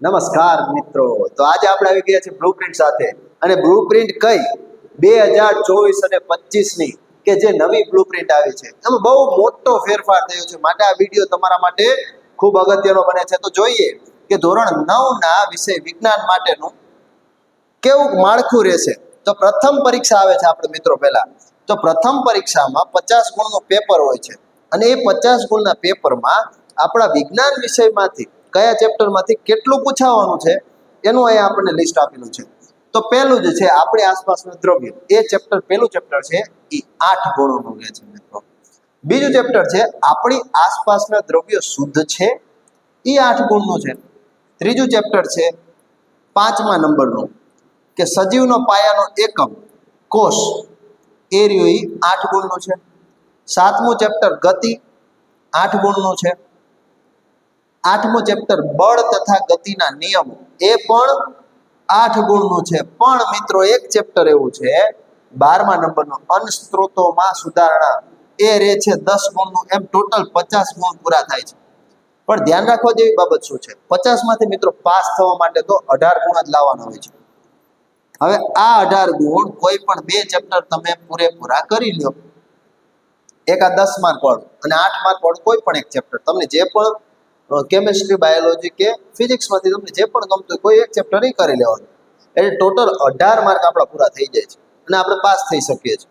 નમસ્કાર મિત્રો, તો આજે આપણે આવી ગયા છીએ બ્લુપ્રિન્ટ સાથે. અને બ્લુપ્રિન્ટ કઈ 2024 અને 25 ની કે જે નવી બ્લુપ્રિન્ટ આવી છે એમાં બહુ મોટો ફેરફાર થયો છે. માટે આ વિડીયો તમારા માટે ખૂબ અગત્યનો બને છે. તો જોઈએ કે ધોરણ 9 ના વિષય વિજ્ઞાન માટેનું કેવું માળખું રહેશે. તો પ્રથમ પરીક્ષા આવે છે આપણે મિત્રો. પહેલા તો પ્રથમ પરીક્ષામાં 50 ગુણનું પેપર હોય છે અને એ 50 ગુણના પેપરમાં આપણા વિજ્ઞાન વિષયમાંથી કયા ચેપ્ટરમાંથી કેટલું પૂછાવાનું છે એનું અહીંયા આપણને લિસ્ટ આપેલું છે. તો પહેલું જ છે આપણી આસપાસનું દ્રવ્ય. એ ચેપ્ટર પહેલું ચેપ્ટર છે એ 8 ગુણોનું રહે છે મિત્રો. બીજું ચેપ્ટર છે આપણી આસપાસના દ્રવ્યો શુદ્ધ છે, એ 8 ગુણનું છે. ત્રીજું ચેપ્ટર છે 5મા નંબરનું કે સજીવનો પાયાનો એકમ કોષ, એ રહ્યું એ 8 ગુણનું છે. 7મું ચેપ્ટર ગતિ, 8 ગુણનું છે. 8મું ચેપ્ટર બળ તથા ગતિના નિયમો, એ પણ 8 ગુણનું છે. પણ મિત્રો એક ચેપ્ટર એવું છે 12મા નંબરનો અણસ્ત્રોતોમાં સુધારણા, એ રહે છે 10 ગુણનું. એમ ટોટલ 50 ગુણ પૂરા થાય છે. પણ ધ્યાન રાખવા જેવી બાબત શું છે, 50 માંથી મિત્રો પાસ થવા માટે તો 18 ગુણ જ લાવવાના હોય છે. હવે આ 18 ગુણ કોઈ પણ બે ચેપ્ટર તમે પૂરેપૂરા કરી લ્યો, એક આ 10 માર્ક વાળું અને 8 માર્ક વાળું કોઈ પણ એક ચેપ્ટર, તમને જે પણ કેમિસ્ટ્રી, બાયોલોજી કે ફિઝિક્સમાંથી તમને જે પણ ગમતું કોઈ એક ચેપ્ટર એ કરી લેવાનું, એટલે ટોટલ 18 માર્ક આપણા પૂરા થઈ જાય છે અને આપણે પાસ થઈ શકીએ છીએ.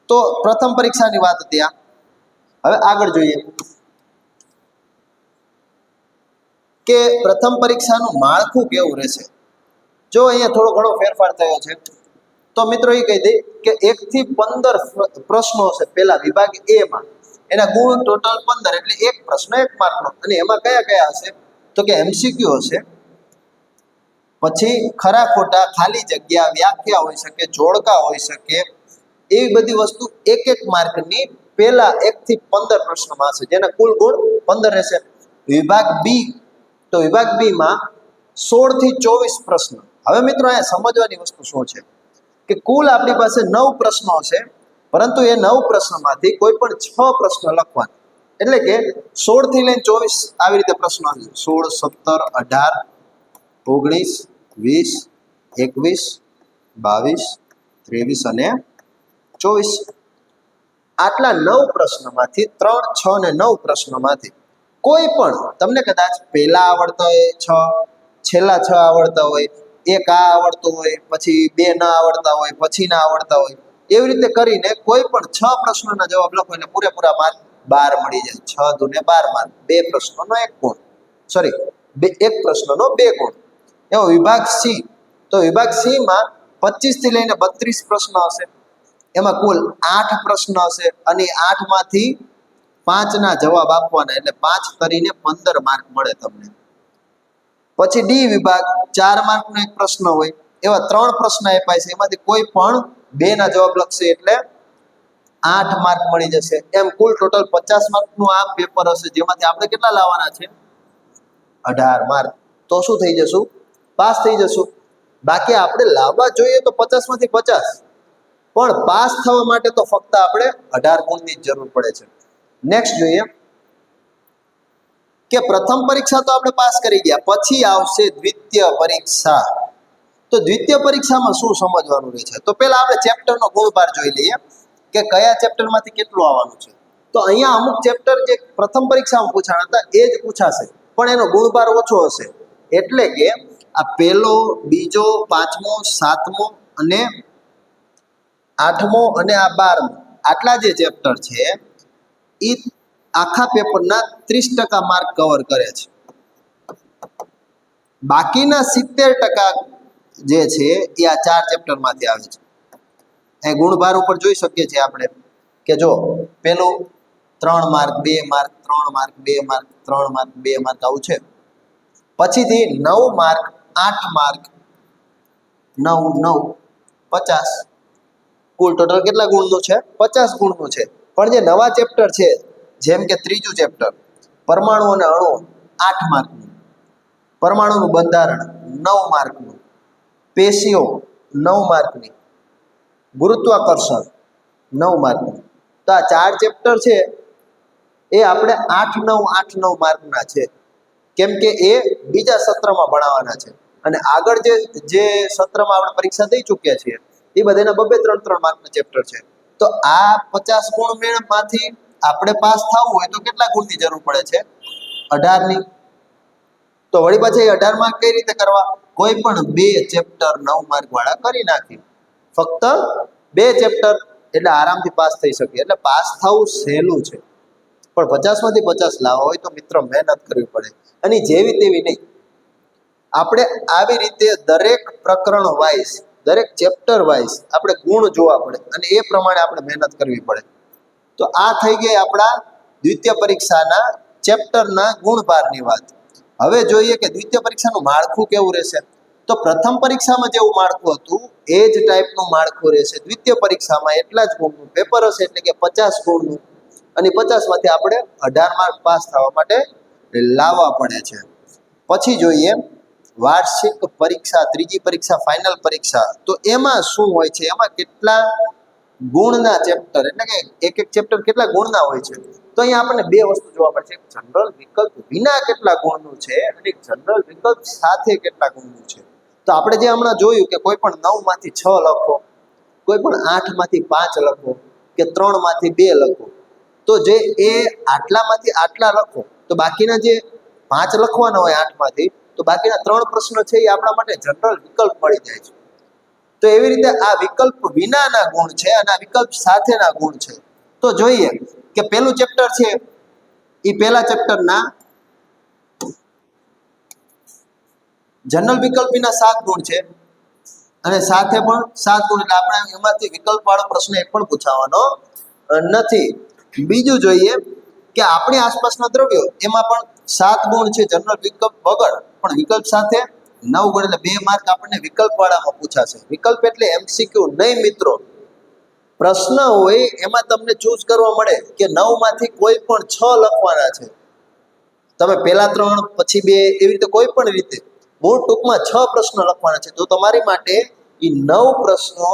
તો પ્રથમ પરીક્ષાની વાત હતી આ. હવે આગળ જોઈએ કે પ્રથમ પરીક્ષાનું માળખું કેવું રહેશે. જો અહીંયા થોડો ઘણો ફેરફાર થયો છે. તો મિત્રો એ કહી દઈ કે 1 થી 15 પ્રશ્નો છે પહેલા વિભાગ એ માં, એના ગુણ ટોટલ 15, એટલે એક પ્રશ્ન 1 માર્કનો. અને એમાં કયા કયા હશે તો કે એમસીક્યુ હશે, પછી ખરા ખોટા, ખાલી જગ્યા, વ્યાખ્યા હોઈ શકે, જોડકા હોઈ શકે, એવી બધી વસ્તુ 1 માર્કની પહેલા 1 થી 15 પ્રશ્નોમાં હશે, જેના કુલ ગુણ 15 રહેશે. વિભાગ બી, તો વિભાગ બી માં 16 થી 24 પ્રશ્ન. હવે મિત્રો અહીંયા સમજવાની વસ્તુ શું છે કે કુલ આપણી પાસે 9 પ્રશ્નો છે, પરંતુ એ 9 પ્રશ્નોમાંથી કોઈ પણ 6 પ્રશ્ન લખવાના. એટલે કે 16 થી લઈને 24 આવી રીતે પ્રશ્નો આવે છે. 16, 17, 18, 19, 20, 21, 22, 23 અને 24. આટલા 9 પ્રશ્નોમાંથી 3, 6 અને 9 પ્રશ્નોમાંથી કોઈ પણ તમને કદાચ પહેલા આવડતા હોય 6, છેલ્લા 6 આવડતા હોય, એક આ આવડતું હોય, પછી 2 ના આવડતા હોય, પછી ના આવડતા હોય, એવી રીતે કરીને કોઈ પણ 6 પ્રશ્નોના જવાબ લખો એટલે પૂરેપૂરા માર્ક 12 મળી જાય. 6 દુને 12 માર્ક, 2 પ્રશ્નોનો 1 ગુણ, સોરી 1 પ્રશ્નનો 2 ગુણ. એવો વિભાગ સી, તો વિભાગ સી માં 25 થી લઈને 32 પ્રશ્ન હશે. એમાં કુલ 8 પ્રશ્ન હશે અને 8 માંથી 5 ના જવાબ આપવાના, એટલે 5 કરીને 15 માર્ક મળે તમને. પછી ડી વિભાગ 4 માર્કનો એક પ્રશ્ન હોય, એવા 3 પ્રશ્ન આપ્યા છે, એમાંથી કોઈ પણ 2 ના જવાબ લખશે એટલે 8 માર્ક મળી જશે. એમ કુલ ટોટલ 50 માર્કનું આ પેપર હશે, જેમાંથી આપણે કેટલા લાવવાના છે 18 માર્ક. તો શું થઈ જશું, પાસ થઈ જશું. બાકી આપણે લાવવા જોઈએ તો 50 માંથી 50, પણ પાસ થવા માટે તો ફક્ત આપણે 18 ગુણની જ જરૂર પડે છે. નેક્સ્ટ જોઈએ કે પ્રથમ પરીક્ષા તો આપણે પાસ કરી ગયા, પછી આવશે દ્વિતીય પરીક્ષા. તો દ્વિતીય પરીક્ષામાં શું સમજવાનું રહે છે, તો પહેલા આપણે ચેપ્ટરનો ગુણભાર જોઈ લઈએ કે કયા ચેપ્ટરમાંથી કેટલું આવવાનું છે. તો અહીંયા અમુક ચેપ્ટર જે પ્રથમ પરીક્ષામાં પૂછાણા હતા એ જ પૂછાશે, પણ એનો ગુણભાર ઓછો હશે. એટલે કે આ પહેલો, બીજો, 5મો, 7મો અને 8મો અને આ 12મો, આટલા જે ચેપ્ટર છે એ આખા પેપરના 30% માર્ક કવર કરે છે. બાકીના 70% જે છે એ આ 4 ચેપ્ટરમાંથી આવે છે. એ ગુણભાર ઉપર જોઈ શકીએ છીએ આપણે કે જો પેલું 3 mark, 2 mark, 3 mark, 2 mark, 3 mark, 2 mark આવું છે. પછીથી 9 માર્ક, 8 માર્ક, 9, 9, 50. કુલ ટોટલ કેટલા ગુણનું છે, 50 ગુણનું છે. પણ જે નવા ચેપ્ટર છે, જેમ કે ત્રીજું ચેપ્ટર પરમાણુ અને અણુ, 8 માર્કનું, પરમાણુનું બંધારણ 9 માર્કનું, પેશીઓ 9 માર્કની, ગુરુત્વાકર્ષણ 9 માર્કનું. તો આ 4 ચેપ્ટર છે એ આપણે 8, 9, 8, 9 માર્કના છે. કેમ કે એ બીજા સત્રમાં ભણાવવાના છે અને આગળ જે સત્રમાં આપણે પરીક્ષા દઈ ચૂક્યા છીએ એ બધાના બબે 3-3 માર્કના ચેપ્ટર છે. તો આ 50 ગુણ મેળમાંથી આપણે પાસ થવું હોય તો કેટલા ગુણની જરૂર પડે છે? 18ની. તો વળી પાછા એ 18 માર્ક કઈ રીતે કરવા? કોઈ પણ 2 ચેપ્ટર 9 માર્ક વાળા કરી નાખી. ફક્ત 2 ચેપ્ટર એટલે આરામથી પાસ થઈ શકે. એટલે પાસ થવું સહેલું છે, પણ 50 માંથી 50 લાવવા હોય તો મિત્ર મહેનત કરવી પડે. અને જેવી તેવી નહીં, આપણે આવી રીતે દરેક પ્રકરણ વાઇઝ, દરેક ચેપ્ટર વાઇઝ આપણે ગુણ જોવા પડે અને એ પ્રમાણે આપણે મહેનત કરવી પડે. તો આ થઈ ગઈ આપણા દ્વિતીય પરીક્ષાના ચેપ્ટરના ગુણભારની વાત. હવે જોઈએ કે દ્વિતીય પરીક્ષાનું માળખું કેવું રહેશે. તો પ્રથમ પરીક્ષામાં જેવું માળખું હતું એ જ ટાઈપનું માળખું રહેશે દ્વિતીય પરીક્ષામાં. એટલા જ ગુણનું પેપર હશે, એટલે કે 50 ગુણનું, અને 50 માંથી આપણે 18 માર્ક પાસ થવા માટે લાવવા પડે છે. પછી જોઈએ વાર્ષિક પરીક્ષા, ત્રીજી પરીક્ષા, ફાઇનલ પરીક્ષા. તો એમાં શું હોય છે? એમાં કેટલા ગુણના ચેપ્ટર, એટલે કે એક ચેપ્ટર કેટલા ગુણના હોય છે? તો અહીંયા આપણને 2 વસ્તુ જોવા મળશે. એક જનરલ વિકલ્પ વિના કેટલા ગુણનું છે અને એક જનરલ વિકલ્પ સાથે કેટલા ગુણનું છે. તો આપણે જે હમણાં જોયું કે કોઈ પણ 9 માંથી 6 લખો, કોઈ પણ 8 માંથી 5 લખો કે 3 માંથી 2 લખો. તો જે એ આટલામાંથી આટલા લખો તો બાકીના જે 5 લખવાના હોય 8 માંથી, તો બાકીના 3 પ્રશ્નો છે એ આપણા માટે જનરલ વિકલ્પ મળી જાય છે. તો એવી રીતે આ વિકલ્પ વિનાના ગુણ છે અને આ વિકલ્પ સાથેના ગુણ છે. તો જોઈએ કે પહેલું ચેપ્ટર છે એ પહેલા ચેપ્ટરના જનરલ વિકલ્પ વિના 7 ગુણ છે અને સાથે પણ 7 ગુણ, એટલે આપણે એમાંથી વિકલ્પ વાળો પ્રશ્ન એક પણ પૂછાવાનો નથી. બીજું જોઈએ કે આપણી આસપાસના દ્રવ્યો, એમાં પણ 7 ગુણ છે જનરલ વિકલ્પ વગર, પણ વિકલ્પ સાથે 9 ગુણ, એટલે 2 માર્ક આપણને વિકલ્પ વાળામાં પૂછાશે. વિકલ્પ એટલે MCQ નહીં મિત્રો. પ્રશ્ન હોય એમાં તમને ચૂઝ કરવા મળે કે 9 માંથી કોઈ પણ 6 લખવાના છે. તમે પહેલા 3 પછી 2 એવી રીતે કોઈ પણ રીતે મૂળ ટૂંકમાં 6 પ્રશ્નો લખવાના છે. તો તમારી માટે એ 9 પ્રશ્નો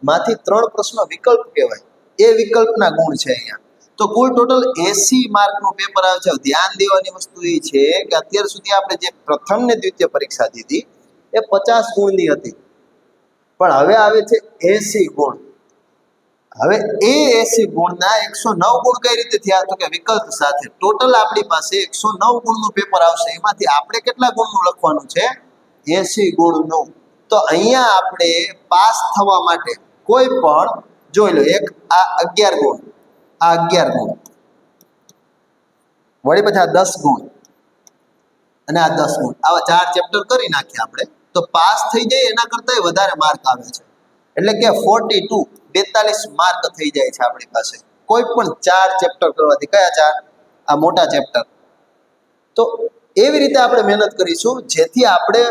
માંથી 3 પ્રશ્નો વિકલ્પ કહેવાય. એ વિકલ્પના ગુણ છે અહીંયા. તો કુલ ટોટલ 80 માર્કનું પેપર આવે છે. ધ્યાન દેવાની વસ્તુ એ છે કે અત્યાર સુધી આપણે જે પ્રથમ ને દ્વિતીય પરીક્ષા દીધી એ 50 ગુણની હતી, પણ હવે આવે છે 80 ગુણ. હવે એ 80 ગુણના 109 ગુણ કઈ રીતે થયા? તો કે વિકલ્પ સાથે. ટોટલ આપણી પાસે 109 ગુણનું પેપર આવશે. એમાંથી આપણે કેટલા ગુણનું લખવાનું છે? 80 ગુણનું. તો અહીંયા આપણે પાસ થવા માટે કોઈ પણ જોઈ લો, એક આ 11 ગુણ, આ 11 ગુણ, વળી પછી આ 10 ગુણ અને આ 10 ગુણ, આવા 4 ચેપ્ટર કરી નાખીએ આપણે તો પાસ થઈ જાય એના કરતાં વધારે માર્ક આવે છે. એટલે કે 42 માર્ક થઈ જાય છે આપણી પાસે કોઈ પણ 4 ચેપ્ટર કરવાથી. કયા 4? આ મોટા ચેપ્ટર. તો એવી રીતે આપણે મહેનત કરીશું જેથી આપણે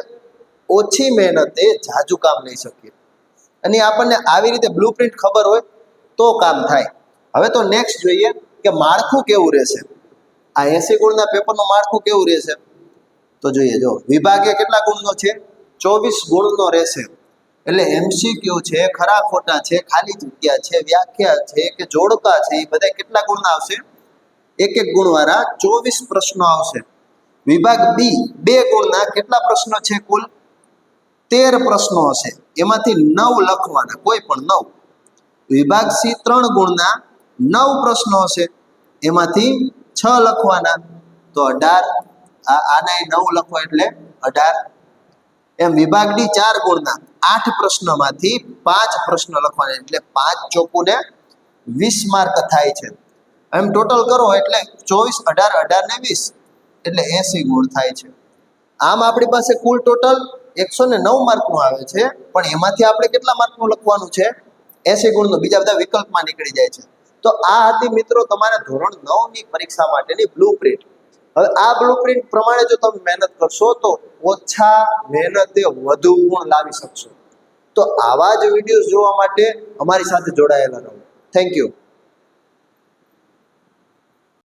ઓછી મહેનતે જાજુ કામ લઈ શકીએ. અને આપણને આવી રીતે બ્લુપ્રિન્ટ ખબર હોય તો કામ થાય. હવે તો નેક્સ્ટ જોઈએ કે માળખું કેવું રહેશે. આ 80 ગુણના પેપરનું માળખું કેવું રહેશે? તો જોઈએ, જો વિભાગે કેટલા ગુણનો છે? 24 ગુણનો રહેશે. એટલે MCQ છે, ખરા ખોટા છે, ખાલી જગ્યા છે, વ્યાખ્યા છે કે જોડકા છે, એ બધા કેટલા ગુણના આવશે? એક ગુણવાળા 24 પ્રશ્નો આવશે. વિભાગ બી 2 ગુણના કેટલા પ્રશ્નો છે? કુલ 13 પ્રશ્નો હશે. એમાંથી 9 લખવાના, કોઈ પણ 9. વિભાગ સી 3 ગુણના 9 પ્રશ્નો હશે. એમાંથી 6 લખવાના, તો 18. આના 9 લખો એટલે 18. એમ વિભાગ ડી 4 ગુણના 8 પ્રશ્નોમાંથી 5 પ્રશ્નો લખવાના, એટલે 5 ચોકું ને 20 માર્ક થાય છે. એમ ટોટલ કરો એટલે 24, 18, 18 ને 20 એટલે 80 ગુણ થાય છે. આમ આપણી પાસે કુલ ટોટલ 109 માર્કનું આવે છે, પણ એમાંથી આપણે કેટલા માર્કનું લખવાનું છે? 80 ગુણનું. બીજા બધા વિકલ્પમાં નીકળી જાય છે. તો આ હતી મિત્રો તમારા ધોરણ 9ની પરીક્ષા માટેની બ્લુપ્રિન્ટ. હવે આ બ્લુપ્રિન્ટ પ્રમાણે જો તમે મહેનત કરશો તો ઓછા મહેનતે વધુ ગુણ લાવી શકશો. તો આવા જ વિડીયોઝ જોવા માટે અમારી સાથે જોડાયેલા રહો. Thank you.